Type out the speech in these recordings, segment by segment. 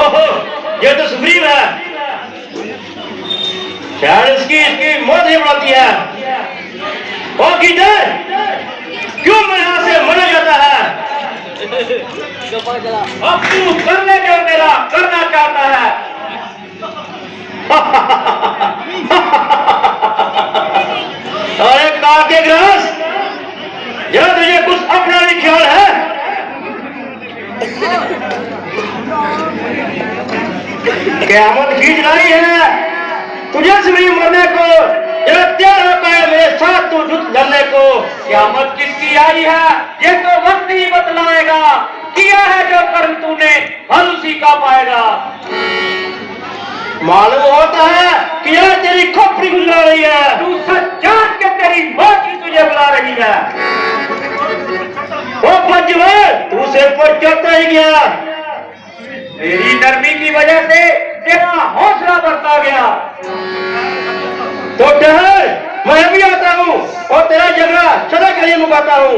ओहो, ये तो सुग्रीव है। शायद इसकी मौत ही बढ़ाती है। ओ कीचड़, क्यों मेरे यहाँ से मना जाता है? अब तू करने जो मेरा करना चाहता है। अरे काल के ग्रास, यह तुझे कुछ अपना भी ख्याल है? क़यामत खींच रही है तुझे सुग्रीव मरने को। यह तैयार होता है मेरे साथ तू युद्ध लड़ने को। क़यामत किसकी आई है ये तो वक्त ही बतलाएगा। किया है जो कर्म तूने फल उसी का पाएगा। मालूम होता है कि यह तेरी खोपड़ी गुजरा रही है। तू सच जान के तेरी मौत ही तुझे बुला रही है। ओ पंचवर, तू सिर पर चढ़ता ही गया। मेरी नरमी की वजह से तेरा हौसला बढ़ता गया। तो ठहर, मैं भी आता हूँ और तेरा झगड़ा सदा के लिए मुकाता हूँ।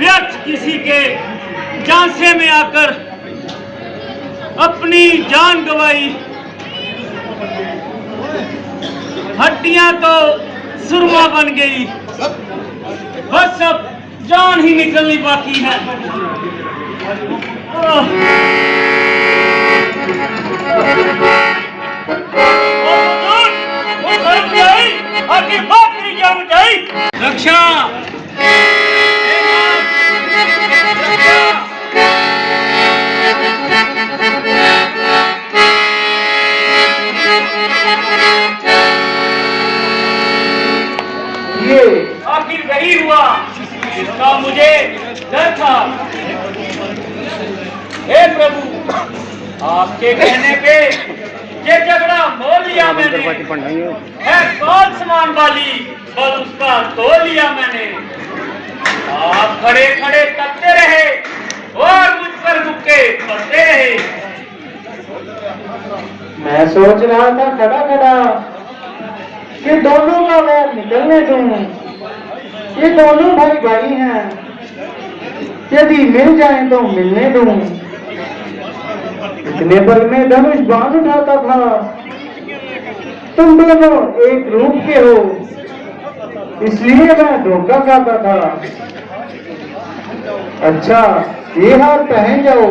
व्यर्थ किसी के झांसे में आकर अपनी जान गंवाई। हड्डियां तो सुरमा बन गई, बस अब जान ही निकलनी बाकी है। रक्षा डर था। हे प्रभु, आपके कहने पे ये झगड़ा मोल लिया मैंने। है कौन समान वाली, बल उसका तोल लिया मैंने। आप खड़े खड़े तकते रहे और मुझ पर मुक्के पड़ते रहे। मैं सोच रहा था खड़ा खड़ा कि दोनों का वैर निकलने दूं। ये दोनों भाई भाई हैं, यदि मिल जाए तो मिलने दूं। इतने पल में धनुष बाण उठाता था। तुम दोनों एक रूप के हो, इसलिए मैं धोखा खाता था। अच्छा, ये हार पहन जाओ,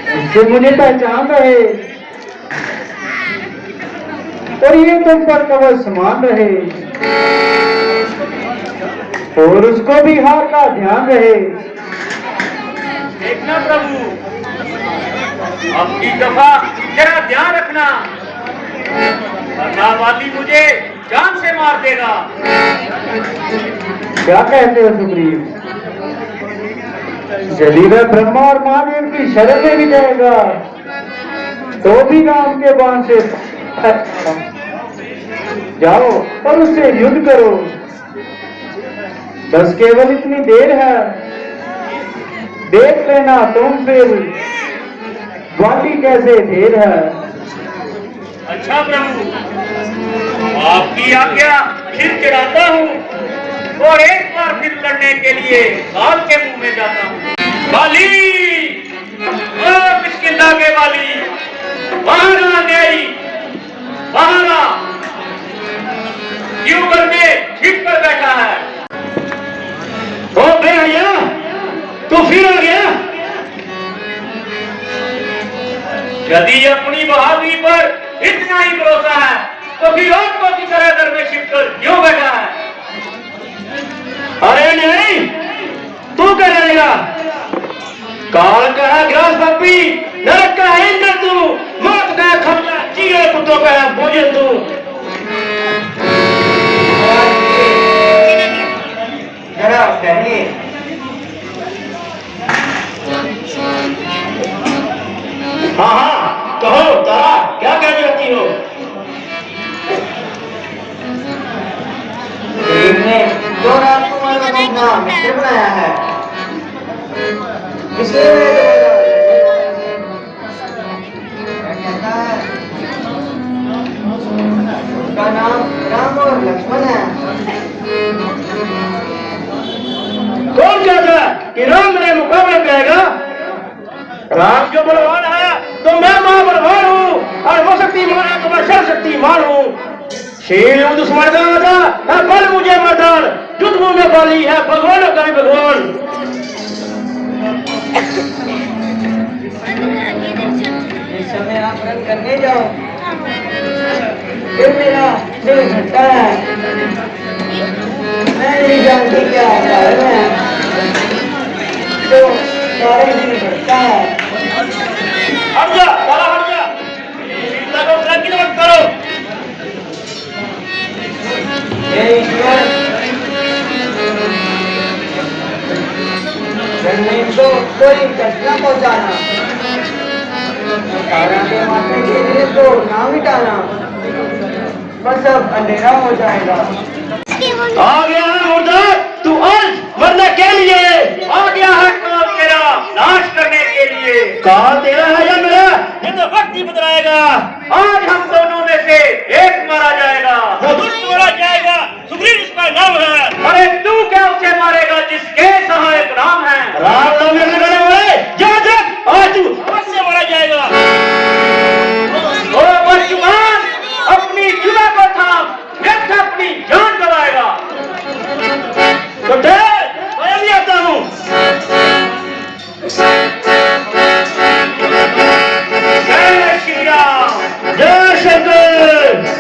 इससे मुझे पहचान रहे और ये तुम पर कवच समान रहे और उसको भी हार का ध्यान रहे। देखना प्रभु, अपनी दफा जरा ध्यान रखना, वरना वाली मुझे जान से मार देगा। क्या कहते हो सुग्रीव? यदि वह ब्रह्मा और महादेव की शरण में भी जाएगा तो भी राम के बाण से जाओ और उससे युद्ध करो। बस केवल इतनी देर है, देख लेना तुम फिर वाली कैसे ढेर है। अच्छा प्रभु, आपकी आज्ञा फिर चढ़ाता हूँ और एक बार फिर लड़ने के लिए काल के मुंह में जाता हूँ। वाली, ओ किष्किंधा के वाली, बाहर आ गई, बाहर आ। क्यों घर में छिप कर बैठा है? ओ भैया, तू फिर आ गया? यदि अपनी बहादुरी पर इतना ही भरोसा है तो फिर औरतों की तरह घर में छिप कर क्यों बैठा है? अरे नहीं, तू क्या करेगा? काल का है ग्रास पापी, नरक का है इंद्र तू, मौत का है खमला, चीरे कुत्तों का है भोजन तू। जरा कहिए। हाँ हाँ, कहो तारा, क्या कहना चाहती हो? ने जो राजकुमार को अपना मित्र बनाया है, इसलिए कहता है उसका नाम राम और लक्ष्मण है। कौन कहता है कि राम मेरे मुकाबले कहेगा? राम जो बलवान है तो मैं महाबलवान हूँ, और वो शक्तिमान है तो मैं सर्वशक्तिमान हूँ। शेर दुश्मन का आजा है, बल मुझे मर्दान, युद्ध मुंह में बाली है, भगवानों का भी भगवान। इस समय आप रन करने जाओ, फिर मेरा दिल धड़कता है। मैं नहीं जानती क्या कारण है जो कारण दिल धड़कता है। हट जा, साला हट जा, चिंता को तरक्की मत करो। हे ईश्वर, जन्म को कोई कष्ट न पहुंचाना, तारा के माथे के लिए तो ना मिटाना, बस अब अंधेरा हो जाएगा। आ गया है मुर्दा, तू आज मरने के लिए आ गया है, काल तेरा नाश करने के लिए। काल तेरा है या मेरा, ये तो वक्त ही बतलाएगा। आज हम दोनों में से एक मारा जाएगा। मारा जाएगा, सुग्रीव इसका नाम है। अरे तू क्या उसे मारेगा जिसके सहायक राम है? राम नाम में लगाने वाले जा जा, आज तू अवश्य मारा जाएगा। ओ बचुमान, अपनी जुबा को थाम, व्यर्थ अपनी जान गवाएगा। तो मैं भी आता हूँ। जय श्री राम, जय शंकर।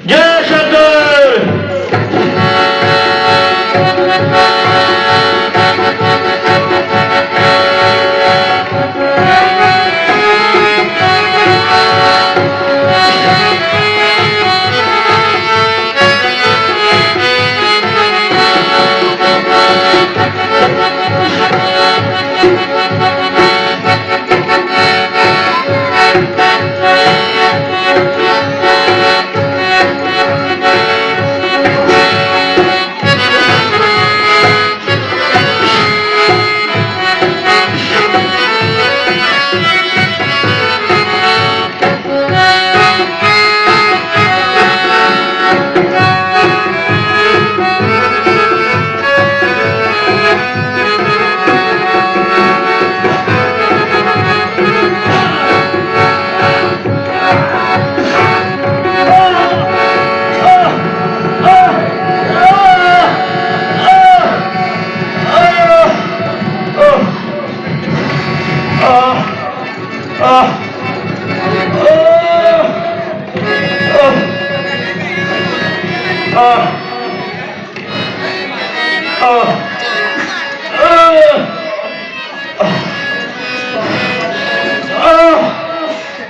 जय शंकर।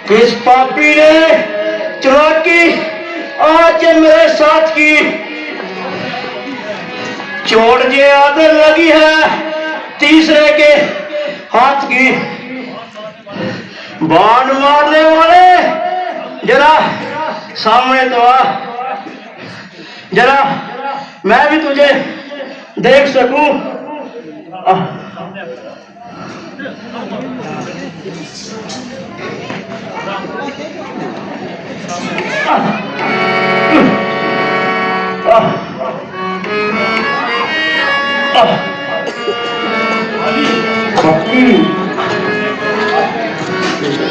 किस पापी ने चुरा की आज मेरे साथ की चोट जे आदर लगी है तीसरे के हाथ की। बाण मारने वाले जरा सामने तो आ, जरा मैं भी तुझे देख सकूं।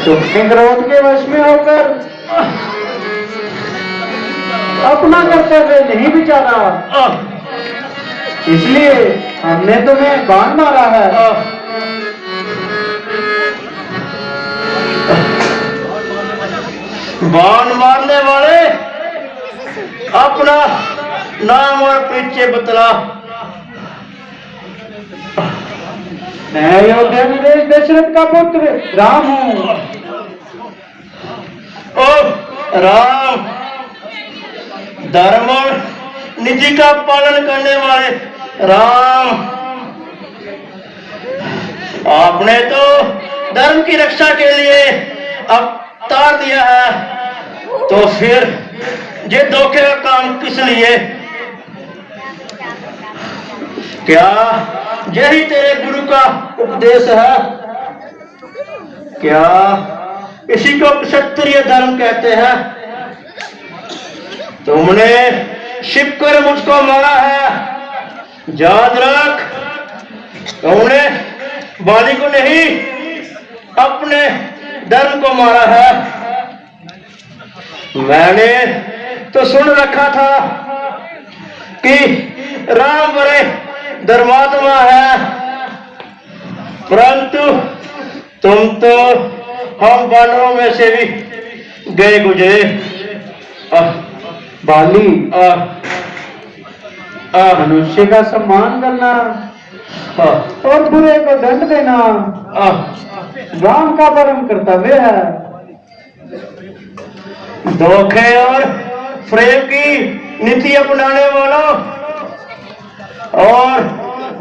तुम क्रोध के वश में होकर अपना कर्तव्य नहीं बिचारा, इसलिए हमने तुम्हें बाण मारा है। बाण मारने वाले अपना नाम और परिचय बतला। मैं अयोध्या नरेश दशरथ का पुत्र राम हूँ। ओ राम, धर्म और नीति का पालन करने वाले राम, आपने तो धर्म की रक्षा के लिए अवतार दिया है, तो फिर ये धोखे का काम किस लिए? क्या यही तेरे गुरु का उपदेश है? क्या इसी को क्षत्रिय धर्म कहते हैं? तुमने शिव कर मुझको मारा है, याद रख। तुमने बाली को नहीं, अपने धर्म को मारा है। मैंने तो सुन रखा था कि राम बड़े धर्मात्मा है, परंतु तुम तो हम वानरों में से भी गए गुजरे। बाली, मनुष्य का सम्मान करना और बुरे को दंड देना राम का परम कर्तव्य है। धोखे और प्रेम की नीति अपनाने वालों और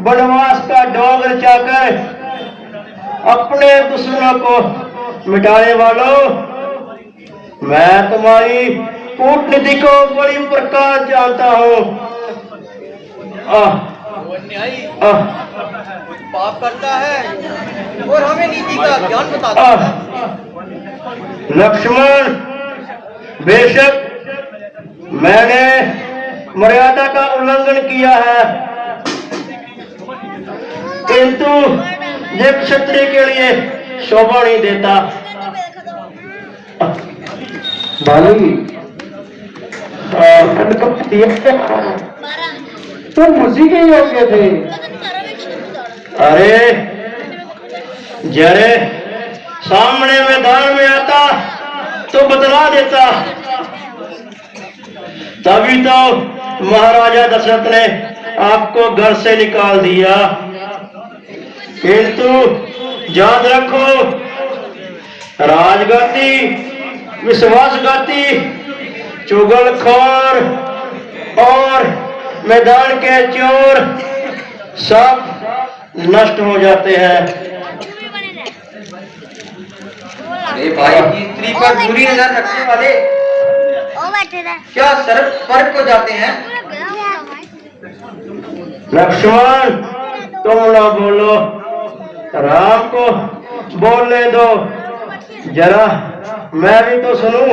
वनवास का डोंग रचाकर अपने दुश्मनों को मिटाने वालों, मैं तुम्हारी कूटनीति को बड़ी प्रकार जानता हूँ। कुछ पाप करता है और हमें नीति का ज्ञान बताता है। लक्ष्मण, बेशक मैंने मर्यादा का उल्लंघन किया है, किंतु ये क्षत्रिय के लिए शोभा नहीं देता। बाली, तुम उसी के योग्य थे। अरे जरे सामने मैदान में आता तो बतला देता। तभी तो महाराजा दशरथ ने आपको घर से निकाल दिया। किंतु याद रखो, राजगद्दी, विश्वासघाती, चुगलखोर और मैदान के चोर सब नष्ट हो जाते हैं। अरे भाई की स्त्री पर बुरी नजर रखने वाले क्या स्वर्ग को जाते हैं? लक्ष्मण, तुम ना बोलो, राम को बोलने दो। जरा मैं भी तो सुनूं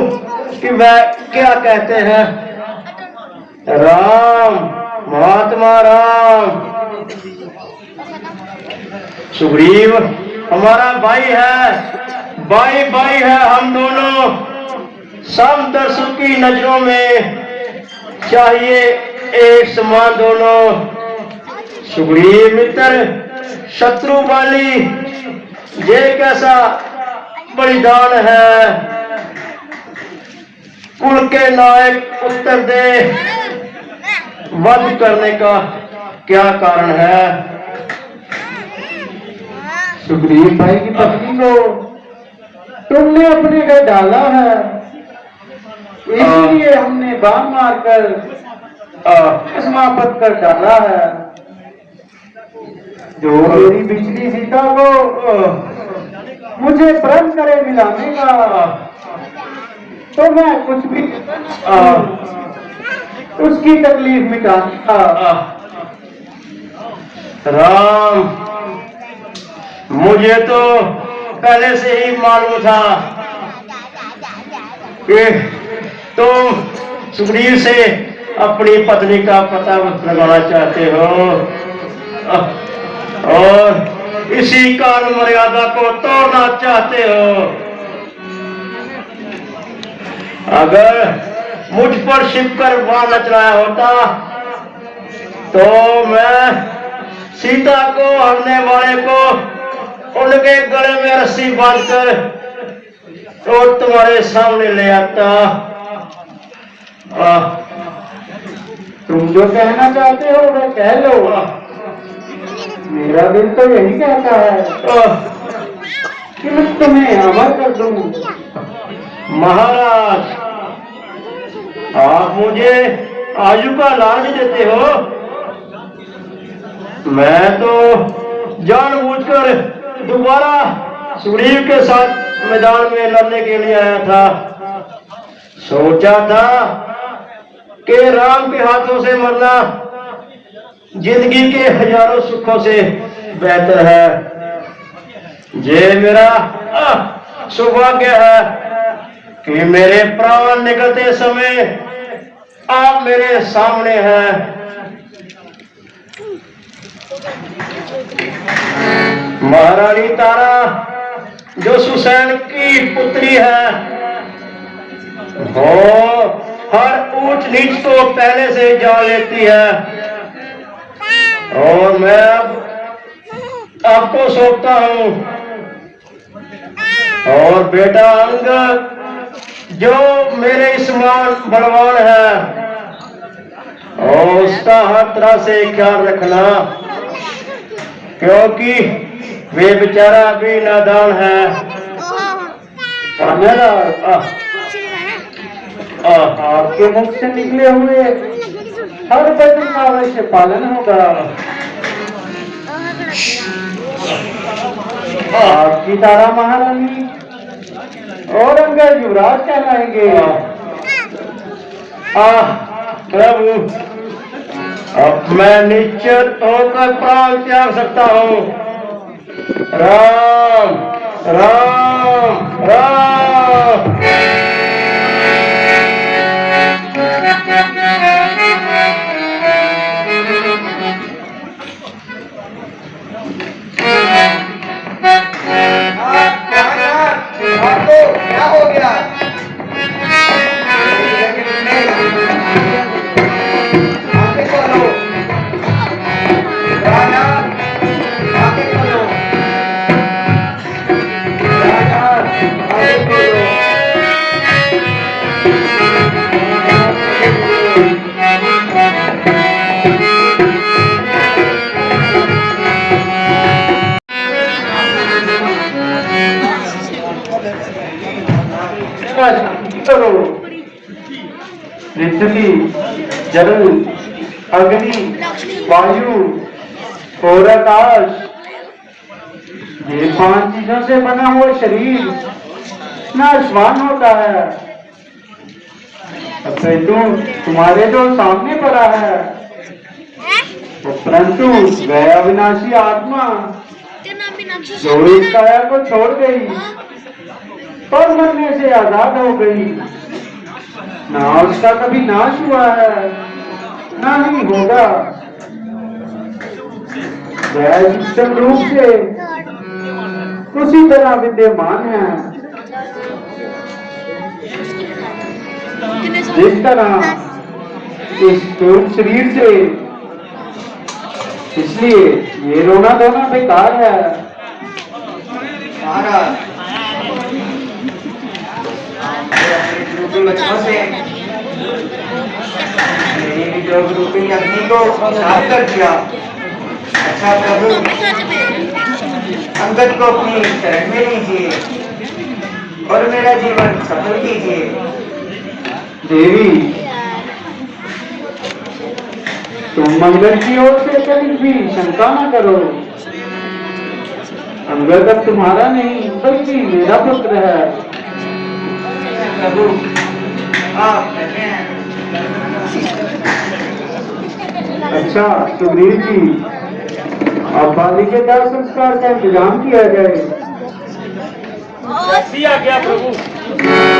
कि वह क्या कहते हैं। राम, महात्मा राम। सुग्रीव हमारा भाई है, भाई भाई है हम दोनों। सब दर्शकों की नजरों में चाहिए एक समान दोनों। सुग्रीव मित्र, शत्रु वाली, ये कैसा बलिदान है। कुल के नायक उत्तर दे, वध करने का क्या कारण है। सुग्रीव भाई की पत्नी को तुमने अपने घर डाला है, इसलिए हमने बाण मारकर समाप्त कर डाला है। जो मेरी बिजली सीता को मुझे प्रण करे मिलाने का, तो मैं कुछ भी उसकी तकलीफ मिटाता। राम, मुझे तो पहले से ही मालूम था कि तुम सुग्रीव से अपनी पत्नी का पता लगाना चाहते हो और इसी काल मर्यादा को तोड़ना चाहते हो। अगर मुझ पर छिपकर वार नचलाया होता तो मैं सीता को हरने वाले को उनके गले में रस्सी बांधकर तो तुम्हारे सामने ले आता। तुम जो कहना चाहते हो वह कह लो। मेरा दिल तो यही कहता है कि मैं तुम्हें अमर कर दूं। महाराज, आप मुझे आयु का लालच देते हो। मैं तो जानबूझकर दोबारा सुग्रीव के साथ मैदान में लड़ने के लिए आया था। सोचा था कि राम के हाथों से मरना जिंदगी के हजारों सुखों से बेहतर है। ये मेरा सौभाग्य है कि मेरे प्राण निकलते समय आप मेरे सामने हैं। महारानी तारा जो सुसैन की पुत्री है, वो हर ऊंच नीच को पहले से जान लेती है। और मैं अब आपको सौंपता हूं। और बेटा अंगद जो मेरे समान बलवान है, और उसका हर तरह से ख्याल रखना, क्योंकि वे बेचारा अभी नादान है। आपके मुख से निकले हुए हर वचन का अवश्य पालन होगा। आपकी तारा महारानी और अंगद युवराज कहलाएंगे। प्रभु, अब मैं निश्चित होकर प्राण त्याग सकता हूँ। राम राम राम। आपको क्या हो गया? आंखें खोलो राजा, आंखें खोलो राजा, आंखें खोलो। करो। पृथ्वी, जल, अग्नि, वायु और आकाश, ये 5 चीजों से बना हुआ शरीर नाशवान होता है, अपितु तुम्हारे जो सामने पड़ा है परंतु वह अविनाशी आत्मा जो इस काया को छोड़ गई और मरने से आजाद हो गई, ना उसका कभी नाश हुआ है ना ही होगा। वह विषम रूप से उसी तरह विद्यमान है जिस तरह इस स्थूल शरीर से। इसलिए ये रोना धोना बेकार है। महाराज, अपने बच्चों से मेरी भी जो रूपी अग्नि को साफ कर दिया। अच्छा प्रभु, अंगद को अपनी शरण में लीजिए और मेरा जीवन सफल कीजिए। देवी, तुम मंगल की ओर से कभी भी शंका न करो। अंगद अब तुम्हारा नहीं बल्कि मेरा पुत्र है। प्रभु, आप कहते हैं। अच्छा सुग्रीव जी, अब बाली के दाह संस्कार का इंतजाम किया जाए। कैसी आज्ञा प्रभु।